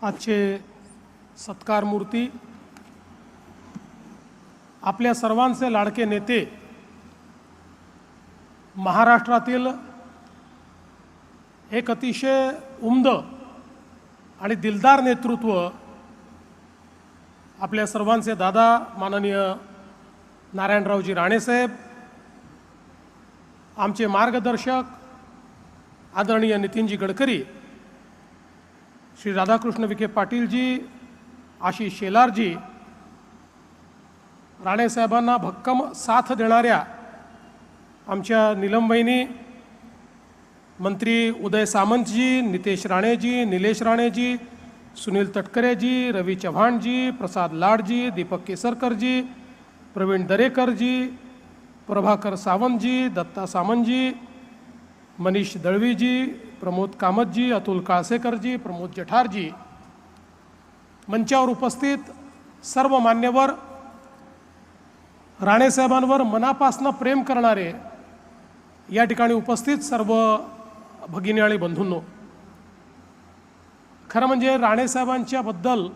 आजचे सत्कार मूर्ती, आपल्या सर्वांचे लाडके नेते, महाराष्ट्रातील एक अतिशय उमद आणि दिलदार नेतृत्व, आपल्या सर्वांचे दादा माननीय नारायणरावजी राणेसाहेब, आमचे मार्गदर्शक आदरणीय नितीनजी गडकरी, श्री राधाकृष्ण विखे पाटीलजी, आशिष शेलारजी, राणेसाहेबांना भक्कम साथ देणाऱ्या आमच्या नीलमबहिनी, मंत्री उदय सामंतजी, नितेश राणेजी, निलेश राणेजी, सुनील तटकरेजी, रवी चव्हाणजी, प्रसाद लाडजी, दीपक केसरकरजी, प्रवीण दरेकरजी, प्रभाकर सावंतजी, दत्ता सामंतजी, मनीष दळवीजी, प्रमोद कामतजी, अतुल काळसेकरजी, प्रमोद जठारजी, मंचावर उपस्थित सर्व मान्यवर, राणेसाहेबांवर मनापासून प्रेम करणारे या ठिकाणी उपस्थित सर्व भगिनी आणि बंधूंनो, खरं म्हणजे राणेसाहेबांच्याबद्दल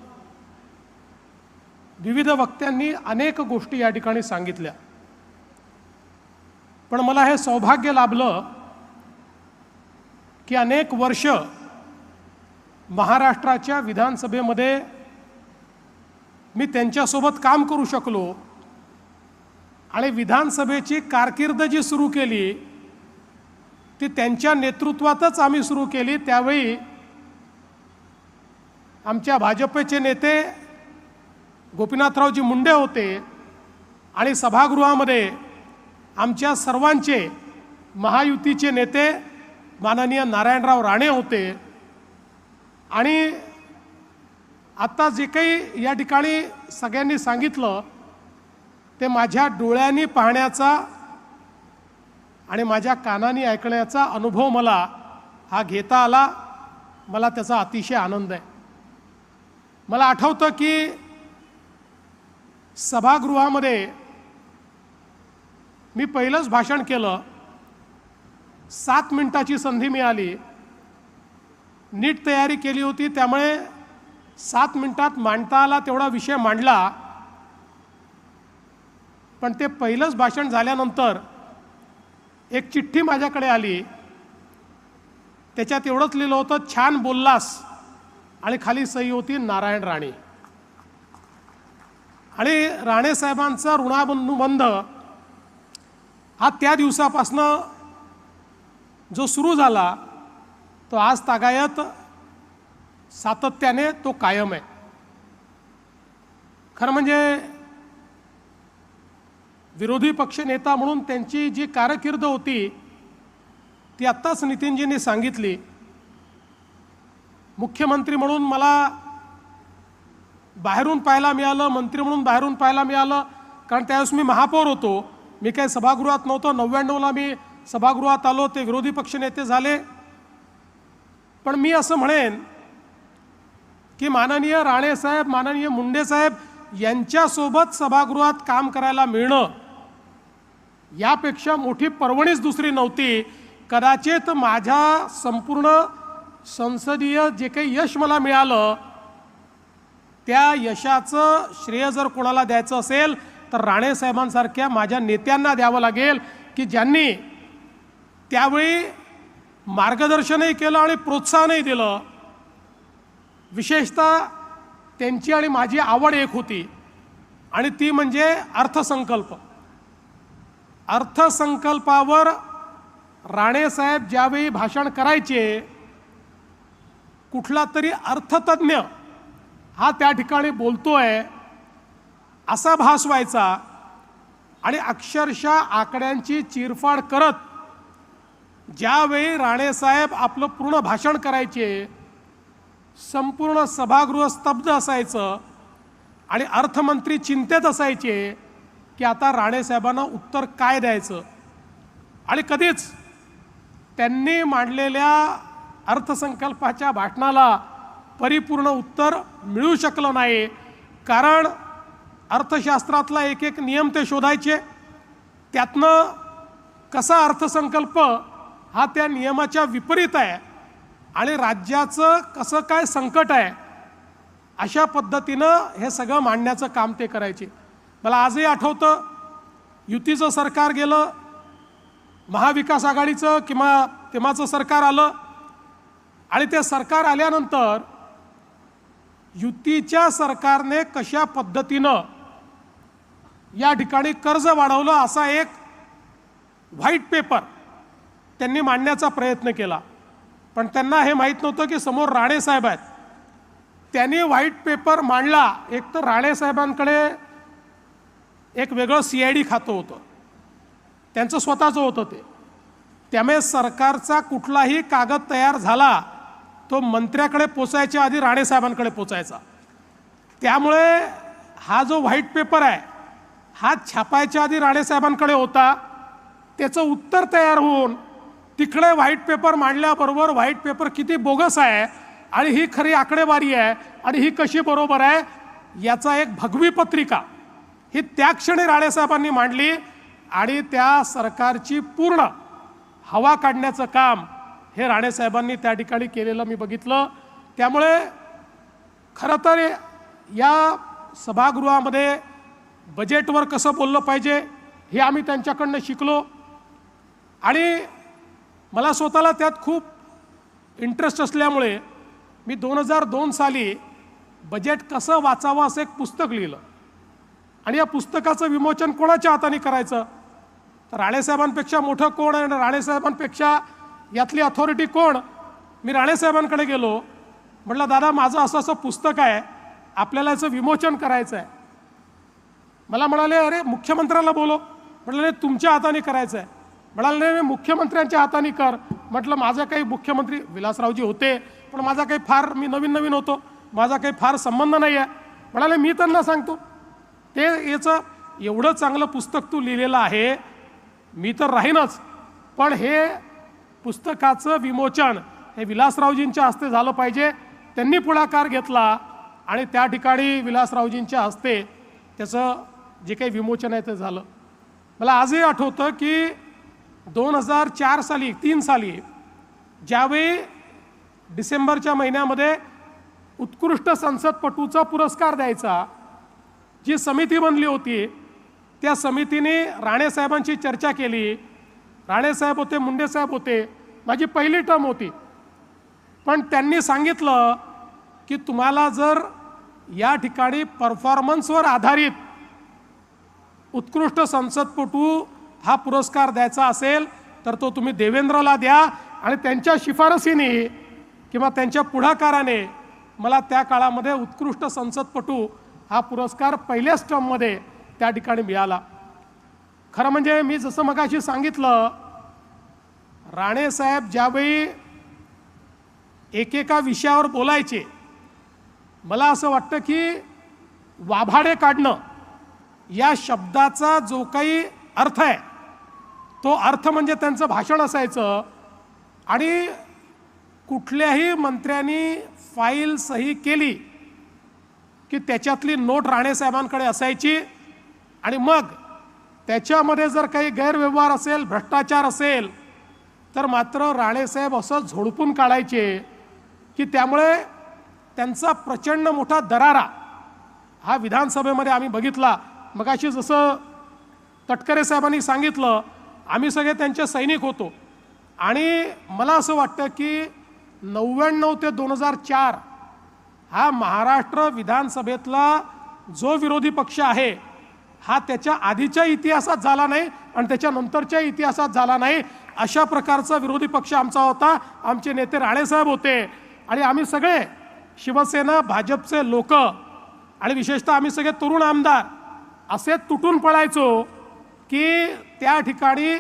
विविध वक्त्यांनी अनेक गोष्टी या ठिकाणी सांगितल्या, पण मला हे सौभाग्य लाभलं की अनेक वर्ष महाराष्ट्राच्या विधानसभेमध्ये मी त्यांच्यासोबत काम करू शकलो आणि विधानसभेची कारकीर्द जी सुरू केली ती त्यांच्या नेतृत्वातच आम्ही सुरू केली। त्यावेळी आमच्या भाजपचे नेते गोपीनाथरावजी मुंडे होते आणि सभागृहामध्ये आमच्या सर्वांचे महायुतीचे नेते माननीय नारायणराव राणे होते। आणि आता जे काही या ठिकाणी सगळ्यांनी सांगितलं ते माझ्या डोळ्यांनी पाहण्याचा आणि माझ्या कानांनी ऐकण्याचा अनुभव मला हा घेता आला। मला त्याचा अतिशय आनंद आहे। मला आठवतं की सभागृहामध्ये मी पहिलंच भाषण केलं, 7 मिनिटाची संधी मिळाली, नीट तयारी केली होती, त्यामुळे 7 मिनिटात मांडता आला तेवढा विषय मांडला। पण ते पहिलंच भाषण झाल्यानंतर एक चिठ्ठी माझ्याकडे आली, त्याच्यात एवढंच लिहिलं होतं, छान बोललास, आणि खाली सही होती नारायण राणे। आणि राणेसाहेबांचा ऋणानुबंध हा त्या दिवसापासनं जो सुरू झाला तो आज तागायत सातत्याने तो कायम आहे। खरं म्हणजे विरोधी पक्षनेता म्हणून त्यांची जी कारकीर्द होती ती आत्ताच नितीनजींनी सांगितली। मुख्यमंत्री म्हणून मला बाहेरून पाहायला मिळालं, मंत्री म्हणून बाहेरून पाहायला मिळालं, कारण त्यावेळेस मी महापौर होतो, मी काही सभागृहात नव्हतो। 99ला मी सभागृहात आलो, ते विरोधी पक्षनेते झाले। पण मी असं म्हणेन की माननीय राणेसाहेब, माननीय मुंडेसाहेब यांच्यासोबत सभागृहात काम करायला मिळणं यापेक्षा मोठी पर्वणीच दुसरी नव्हती। कदाचित माझ्या संपूर्ण संसदीय जे काही यश मला मिळालं त्या यशाचं श्रेय जर कोणाला द्यायचं असेल तर राणेसाहेबांसारख्या माझ्या नेत्यांना द्यावं लागेल की ज्यांनी त्यावेळी मार्गदर्शनही केलं आणि प्रोत्साहनही दिलं। विशेषतः त्यांची आणि माझी आवड एक होती आणि ती म्हणजे अर्थसंकल्प। अर्थसंकल्पावर राणेसाहेब ज्यावेळी भाषण करायचे, कुठला तरी अर्थतज्ञ हा त्या ठिकाणी बोलतोय असा भास व्हायचा आणि अक्षरशः आकड्यांची चिरफाड करत ज्यावेळी राणेसाहेब आपलं पूर्ण भाषण करायचे, संपूर्ण सभागृह स्तब्ध असायचं आणि अर्थमंत्री चिंतेत असायचे की आता राणेसाहेबांना उत्तर काय द्यायचं। आणि कधीच त्यांनी मांडलेल्या अर्थसंकल्पाच्या भाषणाला परिपूर्ण उत्तर मिळू शकलं नाही, कारण अर्थशास्त्रातला एक एक नियम ते शोधायचे, त्यातनं कसा अर्थसंकल्प हा त्या नियमाच्या विपरीत आहे आणि राज्याचं कसं काय संकट आहे अशा पद्धतीनं हे सगळं मांडण्याचं काम ते करायचे. मला आजही आठवतं, युतीचं सरकार गेलं, महाविकास आघाडीचं किंवा तेव्हाचं सरकार आलं आणि ते सरकार आल्यानंतर युतीच्या सरकारने कशा पद्धतीनं या ठिकाणी कर्ज वाढवलं असा एक व्हाईट पेपर त्यांनी मांडण्याचा प्रयत्न केला. पण त्यांना हे माहीत नव्हतं की समोर राणे साहेब आहेत. त्यांनी व्हाईट पेपर मांडला. एक तर राणे साहेबांकडे एक वेगळं CID खातं होतं, त्यांचं स्वतःचं होतं ते. त्यामुळे सरकारचा कुठलाही कागद तयार झाला तो मंत्र्याकडे पोचायच्या आधी राणे साहेबांकडे पोचायचा. त्यामुळे हा जो व्हाईट पेपर आहे हा छापायच्या आधी राणे साहेबांकडे होता. त्याचं उत्तर तयार होऊन तिकडे व्हाईट पेपर मांडल्याबरोबर व्हाईट पेपर किती बोगस आहे आणि ही खरी आकडेवारी आहे आणि ही कशी बरोबर आहे याचा एक भगवी पत्रिका ही त्या क्षणी राणे साहेबांनी मांडली आणि त्या सरकारची पूर्ण हवा काढण्याचं काम हे राणे साहेबांनी त्या ठिकाणी केलेलं मी बघितलं. त्यामुळे खरं तर या सभागृहामध्ये बजेटवर कसं बोललं पाहिजे हे आम्ही त्यांच्याकडनं शिकलो आणि मला स्वतःला त्यात खूप इंटरेस्ट असल्यामुळे मी 2002 साली बजेट कसं वाचावं असं एक पुस्तक लिहिलं. आणि या पुस्तकाचं विमोचन कोणाच्या हाताने करायचं, तर राणेसाहेबांपेक्षा मोठं कोण आहे आणि राणेसाहेबांपेक्षा यातली अथॉरिटी कोण. मी राणेसाहेबांकडे गेलो, म्हटलं दादा माझं असं असं पुस्तक आहे, आपल्याला याचं विमोचन करायचं आहे. मला म्हणाले अरे मुख्यमंत्र्याला बोलो. म्हटलं नाही तुमच्या हाताने करायचं आहे. म्हणाले नाही मुख्यमंत्र्यांच्या हाताने कर. म्हटलं माझं काही मुख्यमंत्री विलासरावजी होते पण माझा काही फार मी नवीन होतो, माझा काही फार संबंध नाही आहे. म्हणाले मी त्यांना सांगतो ते याचं एवढं चांगलं पुस्तक तू लिहिलेलं आहे, मी तर राहीनच पण हे पुस्तकाचं विमोचन हे विलासरावजींच्या हस्ते झालं पाहिजे. त्यांनी पुढाकार घेतला आणि त्या ठिकाणी विलासरावजींच्या हस्ते त्याचं जे काही विमोचन आहे ते झालं. मला आजही आठवतं की 2004 साली 3 साली ज्यावेळी डिसेंबरच्या महिन्यामध्ये उत्कृष्ट संसदपटूचा पुरस्कार द्यायचा जी समिती बनली होती, त्या समितीने राणेसाहेबांची चर्चा केली. राणेसाहेब होते, मुंडेसाहेब होते, माझी पहिली टर्म होती. पण त्यांनी सांगितलं की तुम्हाला जर या ठिकाणी परफॉर्मन्सवर आधारित उत्कृष्ट संसदपटू हा पुरस्कार द्यायचा असेल तर तो तुम्ही देवेंद्रला द्या. आणि त्यांच्या शिफारसीने किंवा त्यांच्या पुढाकाराने मला त्या काळामध्ये उत्कृष्ट संसदपटू हा पुरस्कार पहिल्याच टर्ममध्ये त्या ठिकाणी मिळाला. खरं म्हणजे मी जसं मगाशी सांगितलं, राणेसाहेब ज्यावेळी एकेका विषयावर बोलायचे, मला असं वाटतं की वाभाडे काढणं या शब्दाचा जो काही अर्थ आहे तो अर्थ म्हणजे त्यांचं भाषण असायचं. आणि कुठल्याही मंत्र्यांनी फाईल सही केली की त्याच्यातली नोट राणेसाहेबांकडे असायची आणि मग त्याच्यामध्ये जर काही गैरव्यवहार असेल, भ्रष्टाचार असेल तर मात्र राणेसाहेब असं झोडपून काढायचे की त्यामुळे त्यांचा प्रचंड मोठा दरारा हा विधानसभेमध्ये आम्ही बघितला. मगाशी जसं तटकरे साहेबांनी सांगितलं, आम्ही सगळे त्यांचे सैनिक होतो आणि मला असं वाटतं की 99 ते 2004 हा महाराष्ट्र विधानसभेतला जो विरोधी पक्ष आहे हा त्याच्या आधीच्या इतिहासात झाला नाही आणि त्याच्यानंतरच्या इतिहासात झाला नाही. अशा प्रकारचा विरोधी पक्ष आमचा होता. आमचे नेते राणेसाहेब होते आणि आम्ही सगळे शिवसेना भाजपचे लोक आणि विशेषतः आम्ही सगळे तरुण आमदार असे तुटून पडायचो की त्या ठिकाणी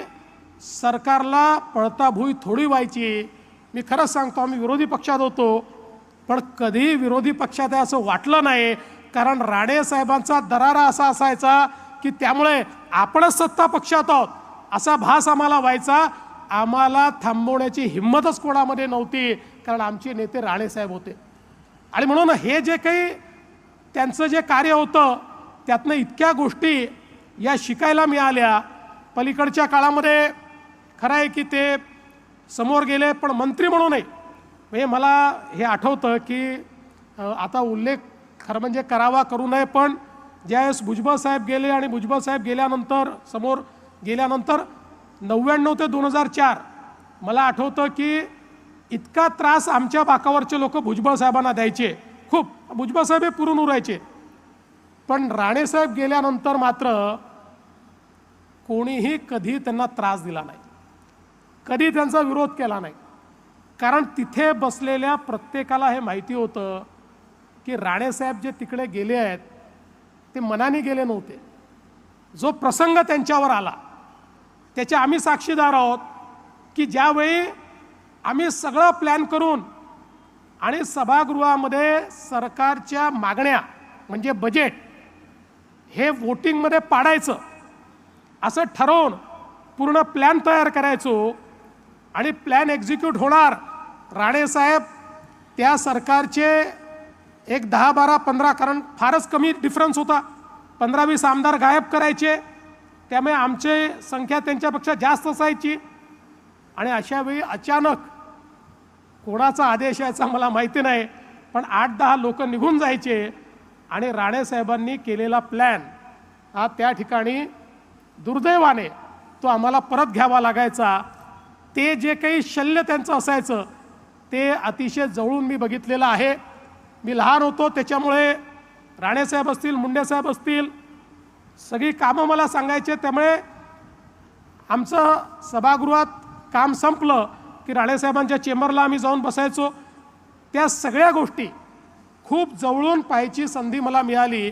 सरकारला पळताभुई थोडी व्हायची. मी खरंच सांगतो आम्ही विरोधी पक्षात होतो पण कधी विरोधी पक्षात आहे असं वाटलं नाही, कारण राणेसाहेबांचा दरारा असा असायचा की त्यामुळे आपणच सत्ता पक्षात आहोत असा भास आम्हाला व्हायचा. आम्हाला थांबवण्याची हिंमतच कोणामध्ये नव्हती कारण आमचे नेते राणेसाहेब होते. आणि म्हणून हे जे काही त्यांचं जे कार्य होतं त्यातनं इतक्या गोष्टी या शिकायला मिळाल्या. पलीकडच्या काळामध्ये खरं आहे की ते समोर गेले पण मंत्री म्हणूनही म्हणजे मला हे आठवतं की आता उल्लेख खरं म्हणजे करावा करू नये, पण ज्यावेळेस भुजबळ साहेब गेले आणि भुजबळ साहेब गेल्यानंतर समोर गेल्यानंतर 99 ते 2004 मला आठवतं की इतका त्रास आमच्या बाकावरचे लोक भुजबळ साहेबांना द्यायचे, खूप. भुजबळ साहेब हे पुरून उरायचे. पण राणेसाहेब गेल्यानंतर मात्र कोणीही कधी त्यांना त्रास दिला नाही, कधी त्यांचा विरोध केला नाही. कारण तिथे बसलेल्या प्रत्येकाला हे माहिती होतं की राणेसाहेब जे तिकडे गेले आहेत ते मनाने गेले नव्हते. जो प्रसंग त्यांच्यावर आला त्याचे आम्ही साक्षीदार आहोत की ज्यावेळी आम्ही सगळं प्लॅन करून आणि सभागृहामध्ये सरकारच्या मागण्या म्हणजे बजेट हे वोटिंगमध्ये पाडायचं असं ठरवून पूर्ण प्लॅन तयार करायचो आणि प्लॅन एक्झिक्यूट होणार. राणेसाहेब त्या सरकारचे एक 10, 12, 15, कारण फारच कमी डिफरन्स होता, 15-20 आमदार गायब करायचे. त्यामुळे आमची संख्या त्यांच्यापेक्षा जास्त असायची. आणि अशा वेळी अचानक कोणाचा आदेश यायचा मला माहिती नाही, पण 8-10 लोक निघून जायचे आणि राणेसाहेबांनी केलेला प्लॅन हा त्या ठिकाणी दुर्दैवाने तो आम्हाला परत घ्यावा लागायचा. ते जे काही शल्य त्यांचं असायचं ते अतिशय जवळून मी बघितलेलं आहे. मी लहान होतो त्याच्यामुळे राणेसाहेब असतील, मुंडेसाहेब असतील, सगळी कामं मला सांगायचे. त्यामुळे आमचं सभागृहात काम संपलं की राणेसाहेबांच्या चेंबरला आम्ही जाऊन बसायचो. त्या सगळ्या गोष्टी खूप जवळून पाहायची संधी मला मिळाली.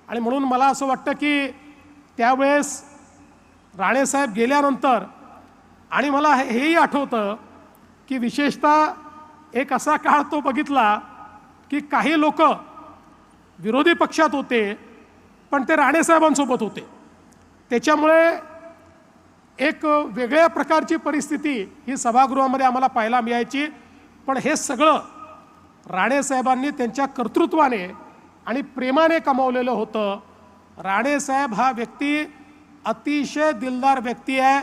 आणि म्हणून मला असं वाटतं की त्यावेळेस राणेसाहेब गेल्यानंतर आणि मला हेही आठवतं की विशेषतः एक असा काळ तो बघितला की काही लोक विरोधी पक्षात होते पण ते राणेसाहेबांसोबत होते. त्याच्यामुळे एक वेगळ्या प्रकारची परिस्थिती ही सभागृहामध्ये आम्हाला पाहायला मिळायची. पण हे सगळं राणेसाहेबांनी त्यांच्या कर्तृत्वाने आणि प्रेमाने कमावलेलं होतं. राणेसाहेब हा व्यक्ती अतिशय दिलदार व्यक्ती आहे.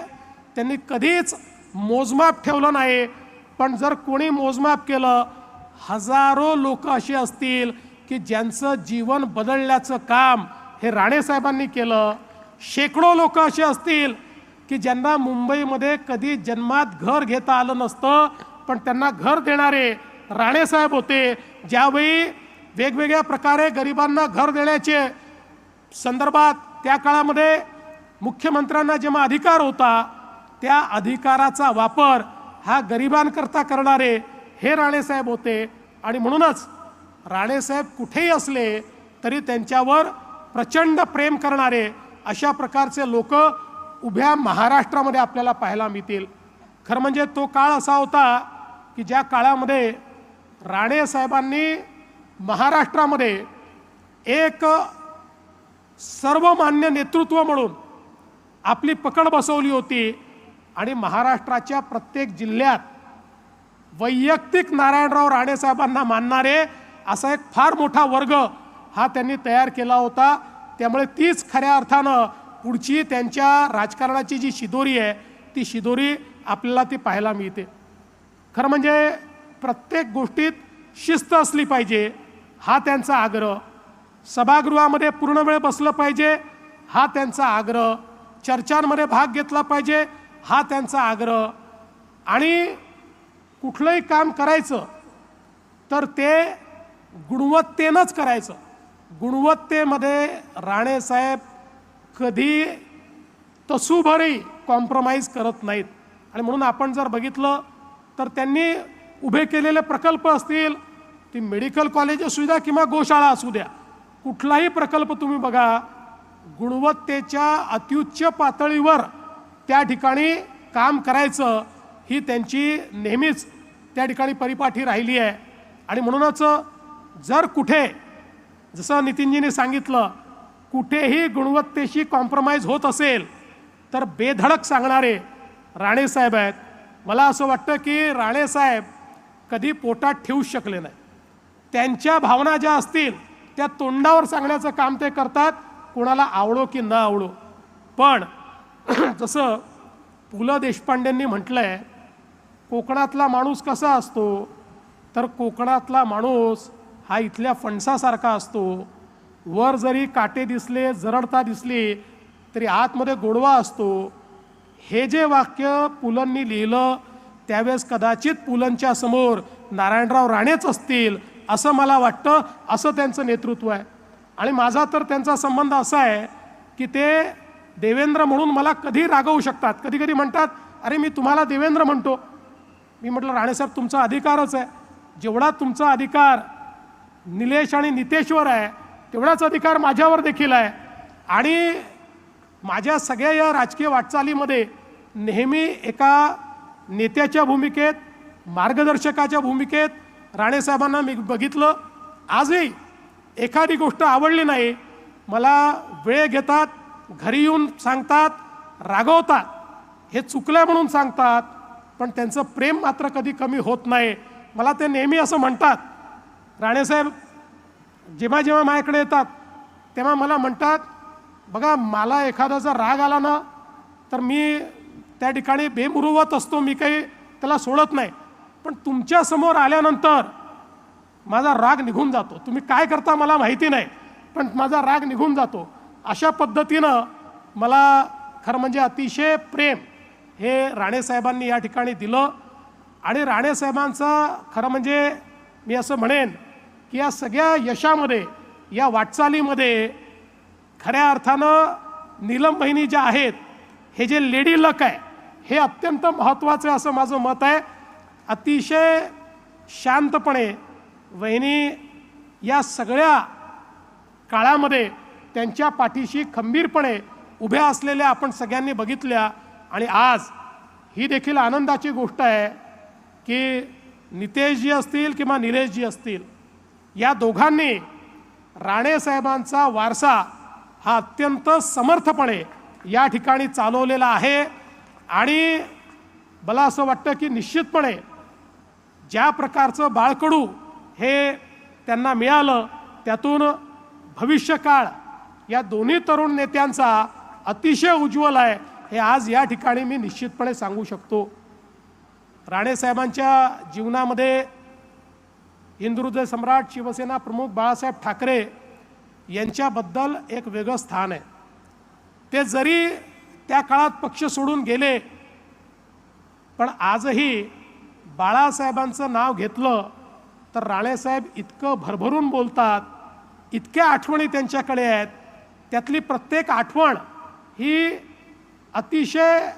त्यांनी कधीच मोजमाप ठेवलं नाही. पण जर कोणी मोजमाप केलं, हजारो लोक अशी असतील की ज्यांचं जीवन बदलण्याचं काम हे राणेसाहेबांनी केलं. शेकडो लोक असे असतील की ज्यांना मुंबईमध्ये कधी जन्मात घर घेता आलं नसतं, पण त्यांना घर देणारे राणेसाहेब होते. ज्यावेळी वेगवेगळ्या प्रकारे गरिबांना घर देण्याचे संदर्भात त्या काळामध्ये मुख्यमंत्र्यांना जेव्हा अधिकार होता त्या अधिकाराचा वापर हा गरिबांकरता करणारे हे राणेसाहेब होते. आणि म्हणूनच राणेसाहेब कुठेही असले तरी त्यांच्यावर प्रचंड प्रेम करणारे अशा प्रकारचे लोक उभ्या महाराष्ट्रामध्ये आपल्याला पाहायला मिळतील. खरं म्हणजे तो काळ असा होता की ज्या काळामध्ये राणेसाहेबांनी महाराष्ट्रामध्ये एक सर्वमान्य नेतृत्व म्हणून आपली पकड बसवली होती. आणि महाराष्ट्राच्या प्रत्येक जिल्ह्यात वैयक्तिक नारायणराव राणेसाहेबांना मानणारे असा एक फार मोठा वर्ग हा त्यांनी तयार केला होता. त्यामुळे तीच खऱ्या अर्थानं पुढची त्यांच्या राजकारणाची जी शिदोरी आहे ती शिदोरी आपल्याला ती पाहायला मिळते. खरं म्हणजे प्रत्येक गोष्टीत शिस्त असली पाहिजे हा त्यांचा आग्रह. सभागृहामध्ये पूर्ण वेळ बसलं पाहिजे हा त्यांचा आग्रह. चर्चांमध्ये भाग घेतला पाहिजे हा त्यांचा आग्रह. आणि कुठलंही काम करायचं तर ते गुणवत्तेनंच करायचं. गुणवत्तेमध्ये राणेसाहेब कधी तसूभरही कॉम्प्रोमाइज करत नाहीत. आणि म्हणून आपण जर बघितलं तर त्यांनी उभे केलेले प्रकल्प असतील, ती मेडिकल कॉलेज असू द्या किंवा गोशाळा असू द्या, कुठलाही प्रकल्प तुम्ही बघा, गुणवत्तेच्या अत्युच्च पातळीवर त्या ठिकाणी काम करायचं ही त्यांची नेहमीच त्या ठिकाणी परिपाठी राहिली आहे. आणि म्हणूनच जर कुठे, जसं नितीनजींनी सांगितलं, कुठेही गुणवत्तेशी कॉम्प्रोमाइज होत असेल तर बेधडक सांगणारे राणेसाहेब आहेत. मला असं वाटतं की राणेसाहेब कधी पोटात ठेवूच शकले नाही. त्यांच्या भावना ज्या असतील त्या तोंडावर सांगण्याचं काम ते करतात, कोणाला आवडो की न आवडो. पण जसं पु ल देशपांडेंनी म्हटलंय, कोकणातला माणूस कसा असतो तर कोकणातला माणूस हा इथल्या फणसासारखा असतो. वर जरी काटे दिसले, जरडता दिसली, तरी आतमध्ये गोडवा असतो. हे जे वाक्य पुलंनी लिहिलं त्यावेळेस कदाचित पुलंच्या समोर नारायणराव राणेच असतील असं मला वाटतं. असं त्यांचं नेतृत्व आहे. आणि माझा तर त्यांचा संबंध असा आहे की ते देवेंद्र म्हणून मला कधी रागवू शकतात. कधी कधी म्हणतात, अरे मी तुम्हाला देवेंद्र म्हणतो. मी म्हटलं, राणेसाहेब तुमचा अधिकारच आहे. जेवढा तुमचा अधिकार निलेश आणि नितेशवर आहे तेवढाच अधिकार माझ्यावर देखील आहे. आणि माझ्या सगळ्या या राजकीय वाटचालीमध्ये नेहमी एका नेत्याच्या भूमिकेत, मार्गदर्शकाच्या भूमिकेत राणेसाहेबांना मी बघितलं. आजही एखादी गोष्ट आवडली नाही, मला वेळ घेतात, घरी येऊन सांगतात, रागवतात, हे चुकलं म्हणून सांगतात, पण त्यांचं प्रेम मात्र कधी कमी होत नाही. मला ते नेहमी असं म्हणतात, राणेसाहेब जेव्हा जेव्हा माझ्याकडे येतात तेव्हा मला म्हणतात, बघा मला एखाद्याचा राग आला ना तर मी त्या ठिकाणी बेमुरुवत असतो, मी काही त्याला सोडत नाही. पण तुमच्यासमोर आल्यानंतर माझा राग निघून जातो. तुम्ही काय करता मला माहिती नाही, पण माझा राग निघून जातो. अशा पद्धतीनं मला खरं म्हणजे अतिशय प्रेम हे राणेसाहेबांनी या ठिकाणी दिलं. आणि राणेसाहेबांचं खरं म्हणजे मी असं म्हणेन की या सगळ्या यशामध्ये, या वाटचालीमध्ये खऱ्या अर्थानं नीलम बहिणी ज्या आहेत, हे जे लेडी लक आहे हे अत्यंत महत्त्वाचं आहे असं माझं मत आहे. अतिशय शांतपणे वहिनी या सगळ्या काळामध्ये त्यांच्या पाठीशी खंबीरपणे उभ्या असलेल्या आपण सगळ्यांनी बघितल्या. आणि आज ही देखील आनंदाची गोष्ट आहे की नितेशजी असतील किंवा निलेशजी असतील, या दोघांनी राणेसाहेबांचा वारसा हा अत्यंत समर्थपणे या ठिकाणी चालवलेला आहे. आणि मला असं वाटतं की निश्चितपणे ज्या प्रकारचं बाळकडू हे त्यांना मिळालं त्यातून भविष्यकाळ या दोन्ही तरुण नेत्यांचा अतिशय उज्ज्वल आहे, हे आज या ठिकाणी मी निश्चितपणे सांगू शकतो. राणेसाहेबांच्या जीवनामध्ये हिंदुहृदय सम्राट शिवसेना प्रमुख बाळासाहेब ठाकरे यांच्याबद्दल एक वेगळं स्थान आहे. ते जरी त्या काळात पक्ष सोडून गेले, पण आजही बाळासाहेबांचं नाव घेतलं तर राणेसाहेब इतकं भरभरून बोलतात, इतक्या आठवणी त्यांच्याकडे आहेत. त्यातली प्रत्येक आठवण ही अतिशय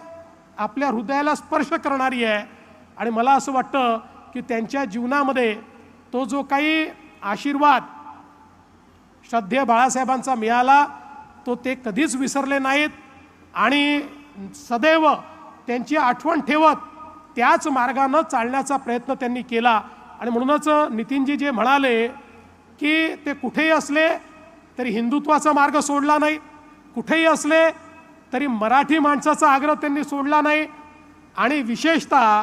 आपल्या हृदयाला स्पर्श करणारी आहे. आणि मला असं वाटतं की त्यांच्या जीवनामध्ये तो जो काही आशीर्वाद श्रद्धेय बाळासाहेबांचा मिळाला तो ते कधीच विसरले नाहीत. आणि सदैव त्यांची आठवण ठेवत त्याच मार्गानं चालण्याचा प्रयत्न त्यांनी केला. आणि म्हणूनच नितीनजी जे म्हणाले की ते कुठेही असले तरी हिंदुत्वाचा मार्ग सोडला नाही, कुठेही असले तरी मराठी माणसाचा आग्रह त्यांनी सोडला नाही. आणि विशेषतः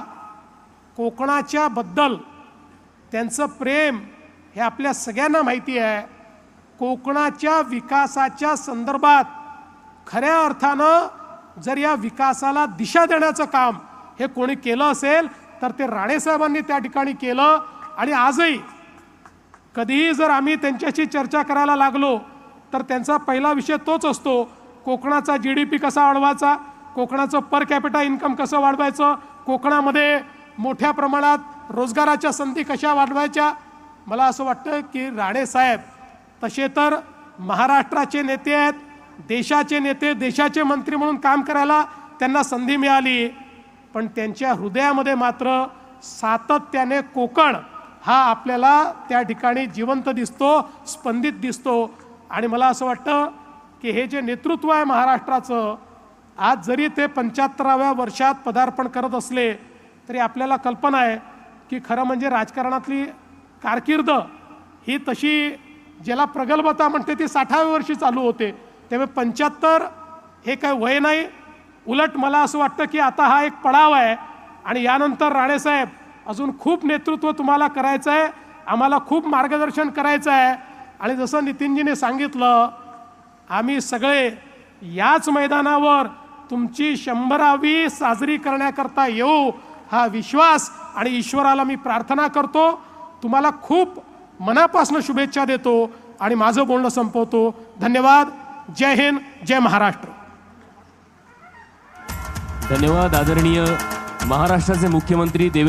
कोकणाच्या बद्दल त्यांचं प्रेम हे आपल्या सगळ्यांना माहिती आहे. कोकणाच्या विकासाच्या संदर्भात खऱ्या अर्थानं जर या विकासाला दिशा देण्याचं काम हे कोणी केलं असेल तर ते राणेसाहेबांनी त्या ठिकाणी केलं. आणि आजही कधीही जर आम्ही त्यांच्याशी चर्चा करायला लागलो तर त्यांचा पहिला विषय तोच असतो, कोकणाचा GDP कसा वाढवायचा, कोकणाचं पर कॅपिटा इन्कम कसं वाढवायचं, कोकणामध्ये मोठ्या प्रमाणात रोजगाराच्या संधी कशा वाढवायच्या. मला असं वाटतं की राणेसाहेब तसे तर महाराष्ट्राचे नेते आहेत, देशाचे नेते, देशाचे मंत्री म्हणून काम करायला त्यांना संधी मिळाली, पण त्यांच्या हृदयामध्ये मात्र सातत्याने कोकण हा आपल्याला त्या ठिकाणी जिवंत दिसतो, स्पंदित दिसतो. आणि मला असं वाटतं की हे जे नेतृत्व आहे महाराष्ट्राचं, आज जरी ते 75व्या वर्षात पदार्पण करत असले तरी आपल्याला कल्पना आहे की खरं म्हणजे राजकारणातली कारकीर्द ही तशी ज्याला प्रगल्भता म्हणते ती 60व्या वर्षी चालू होते. त्यामुळे 75 हे काय वय नाही. उलट मला असं वाटतं की आता हा एक पडाव आहे आणि यानंतर राणेसाहेब अजून खूप नेतृत्व तुम्हाला करायचं आहे, आम्हाला खूप मार्गदर्शन करायचं आहे. आणि जसं नितीनजीने सांगितलं, आम्ही सगळे याच मैदानावर तुमची 100वी साजरी करण्याकरता येऊ हा विश्वास आणि ईश्वराला मी प्रार्थना करतो. तुम्हाला खूप मनापासून शुभेच्छा देतो आणि माझं बोलणं संपवतो. धन्यवाद. जय हिंद, जय महाराष्ट्र. धन्यवाद. आदरणीय महाराष्ट्राचे मुख्यमंत्री देवेंद्र